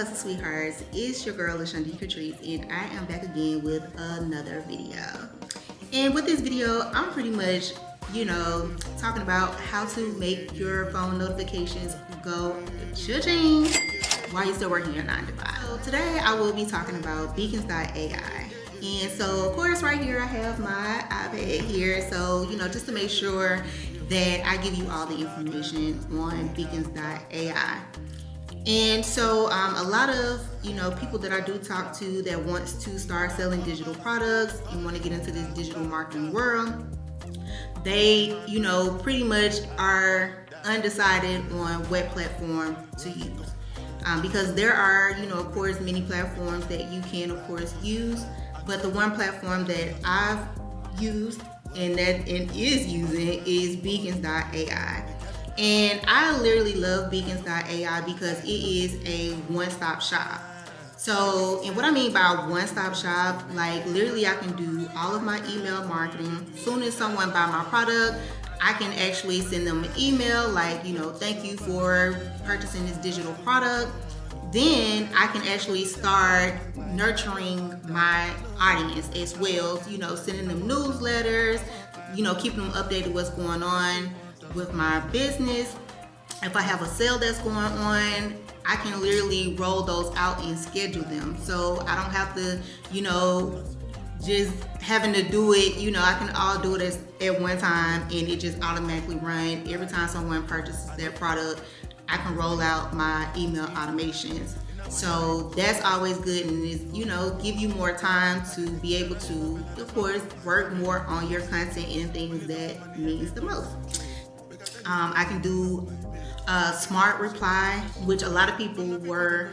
hustle sweethearts, it's your girl Leshundia Katrice, and I am back again with another video. And with this video, I'm pretty much, talking about how to make your phone notifications go cha-ching while you're still working your 9 to 5. So today I will be talking about beacons.ai. And so of course right here I have my iPad here. So, just to make sure that I give you all the information on beacons.ai. And so a lot of, people that I do talk to that wants to start selling digital products and want to get into this digital marketing world, they, pretty much are undecided on what platform to use. Because there are, of course, many platforms that you can, of course, use. But the one platform that I've used and is using is beacons.ai. And I literally love beacons.ai because it is a one-stop shop. So, and what I mean by one-stop shop, like literally I can do all of my email marketing. As soon as someone buy my product, I can actually send them an email like, thank you for purchasing this digital product. Then I can actually start nurturing my audience as well, sending them newsletters, keeping them updated what's going on with my business. If I have a sale that's going on, I can literally roll those out and schedule them. So I don't have to, just having to do it, I can all do it at one time and it just automatically run. Every time someone purchases that product, I can roll out my email automations. So that's always good, and it's, give you more time to be able to, of course, work more on your content and things that means the most. I can do smart reply, which a lot of people were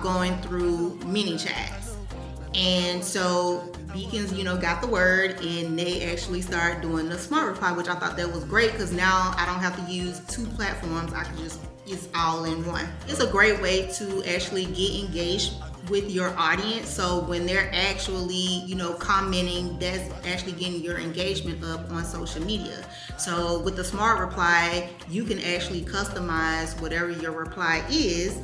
going through mini chats. And so Beacons, got the word and they actually started doing the smart reply, which I thought that was great because now I don't have to use 2 platforms. I can it's all in one. It's a great way to actually get engaged with your audience. So when they're actually, commenting, that's actually getting your engagement up on social media. So with the smart reply, you can actually customize whatever your reply is.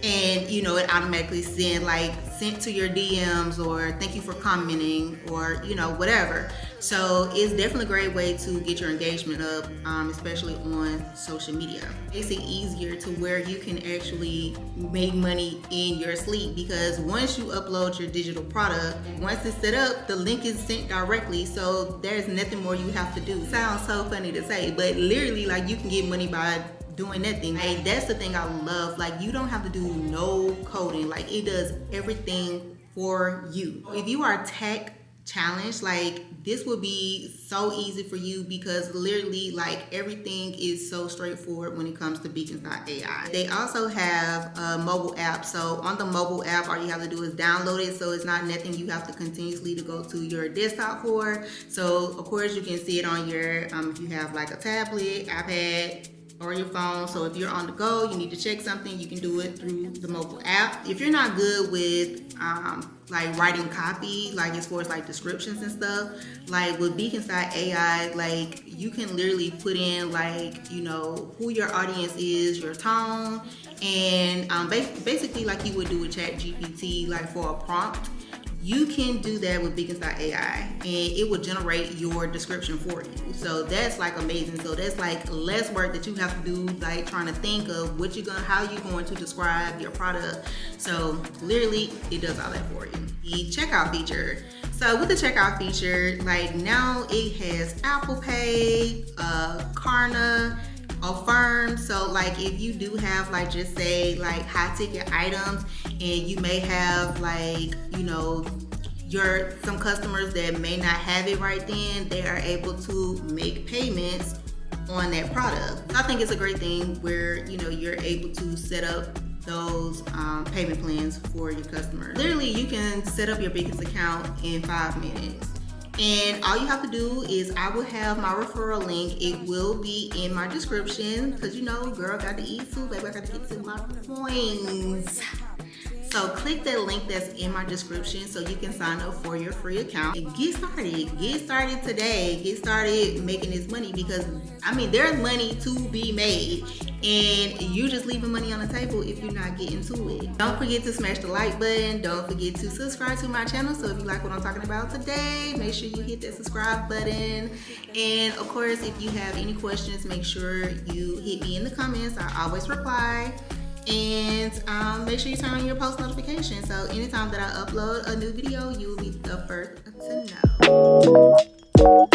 And it automatically sent to your DMs or thank you for commenting or whatever. So it's definitely a great way to get your engagement up, especially on social media. Makes it easier to where you can actually make money in your sleep, because once you upload your digital product, once it's set up, the link is sent directly. So there's nothing more you have to do. Sounds so funny to say, but literally you can get money by doing that thing. Hey, that's the thing I love. You don't have to do no coding. It does everything for you. If you are tech challenged, this will be so easy for you because literally everything is so straightforward when it comes to beacons.ai. They also have a mobile app. So on the mobile app, all you have to do is download it. So it's not nothing you have to continuously to go to your desktop for. So of course you can see it on your, if you have a tablet, iPad, or your phone. So if you're on the go, you need to check something, you can do it through the mobile app. If you're not good with writing copy, as far as descriptions and stuff, with beacons.ai, you can literally put in who your audience is, your tone, and basically you would do with ChatGPT for a prompt. You can do that with beacons.ai and it will generate your description for you. So that's amazing. So that's less work that you have to do, trying to think of how you're going to describe your product. So literally it does all that for you. The checkout feature. So with the checkout feature, now it has Apple Pay, Klarna, Affirm. So if you do have just say high ticket items and you may have some customers that may not have it right then, they are able to make payments on that product. I think it's a great thing where you're able to set up those payment plans for your customers. Literally you can set up your Beacons account in 5 minutes. And all you have to do is I will have my referral link. It will be in my description because girl got to eat too, baby. I got to get to my coins. So click that link that's in my description so you can sign up for your free account and get started. Get started today. Get started making this money, because I mean, there's money to be made, and you just leaving money on the table if you're not getting to it. Don't forget to smash the like button. Don't forget to subscribe to my channel. So if you like what I'm talking about today, make sure you hit that subscribe button. And of course, if you have any questions, make sure you hit me in the comments. I always reply. And make sure you turn on your post notifications, so anytime that I upload a new video, you will be the first to know.